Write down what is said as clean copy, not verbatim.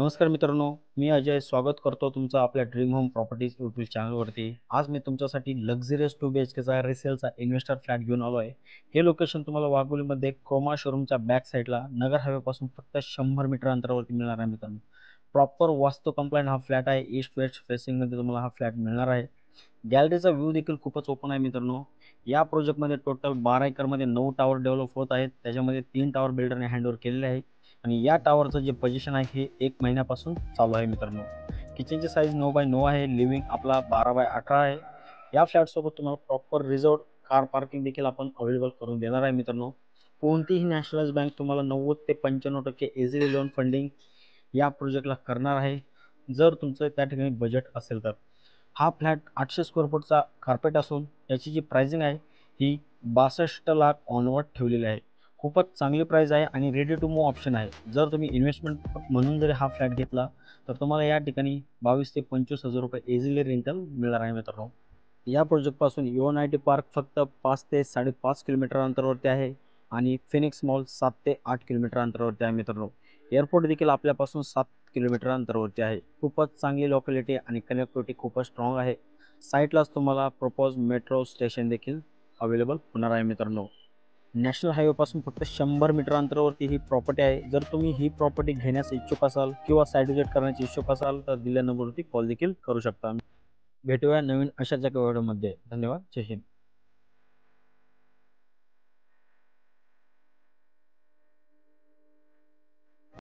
नमस्कार मित्रांनो, मी अजय स्वागत करतो तुमचं आपल्या ड्रीम होम प्रॉपर्टीज यूट्यूब चॅनलवरती. आज मी तुमच्यासाठी लक्झरियस 2 BHKचा रिसेलचा इन्व्हेस्टर फ्लॅट घेऊन आलो आहे. हे लोकेशन तुम्हाला वाघोलीमध्ये क्रोमा शोरूमच्या बॅक साईडला नगर हायवेपासून फक्त 100 मीटर अंतरावरती मिळणार आहे मित्रांनो. प्रॉपर वास्तू कंप्लायंट हा फ्लॅट आहे. ईस्ट वेस्ट फेसिंगमध्ये तुम्हाला हा फ्लॅट मिळणार आहे. गॅलरीचा व्ह्यू देखील खूपच ओपन आहे मित्रांनो. या प्रोजेक्टमध्ये टोटल 12 एकरमध्ये 9 टॉवर डेव्हलप होत आहेत. त्याच्यामध्ये 3 टॉवर बिल्डरने हँडओव्हर केलेले आहे. आणि या टॉवरचं जे पोझिशन आहे हे 1 महिन्यापासून चालू आहे मित्रांनो. किचनची साईज 9x9 आहे. लिव्हिंग आपला 12x18 आहे. या फ्लॅटसोबत तुम्हाला प्रॉपर रिझर्व्ड कार पार्किंग देखील आपण अवेलेबल करून देणार आहे मित्रांनो. कोणतीही नॅशनलाइज बँक तुम्हाला 90 ते 95% इझिली लोन फंडिंग या प्रोजेक्टला करणार आहे, जर तुमचं त्या ठिकाणी बजेट असेल तर. हा फ्लॅट 800 स्क्वेअर फूटचा कार्पेट असून याची जी प्राइसिंग आहे ही 62 लाख ऑनवर्ड ठेवलेली आहे. खूपच चांगली प्राइस आहे आणि रेडी टू मूव्ह ऑप्शन आहे. जर तुम्ही इन्व्हेस्टमेंट म्हणून जरी हा फ्लॅट घेतला तर तुम्हाला या ठिकाणी 22 ते 25 हजार रुपये इझिली रेंटल मिळणार आहे मित्रांनो. या प्रोजेक्टपासून युएनआयटी पार्क फक्त 5 ते 5.5 किलोमीटर अंतरावरती आहे आणि फिनिक्स मॉल 7 ते 8 किलोमीटर अंतरावरती आहे मित्रांनो. एअरपोर्ट देखील आपल्यापासून 7 किलोमीटर अंतरावरती आहे. खूपच चांगली लोकॅलिटी आणि कनेक्टिव्हिटी खूपच स्ट्रॉंग आहे. साईटलाच तुम्हाला प्रपोज मेट्रो स्टेशन देखील अवेलेबल होणार आहे मित्रांनो. नॅशनल हायवेपासून फक्त 100 मीटर अंतरावरती ही प्रॉपर्टी आहे. जर तुम्ही ही प्रॉपर्टी घेण्यास इच्छुक असाल किंवा साईट विजिट करण्याची इच्छुक असाल तर दिलेल्या नंबरवरती कॉल देखील करू शकता. भेटूया नवीन अशाच एका व्हिडिओमध्ये. धन्यवाद. जय हिंद.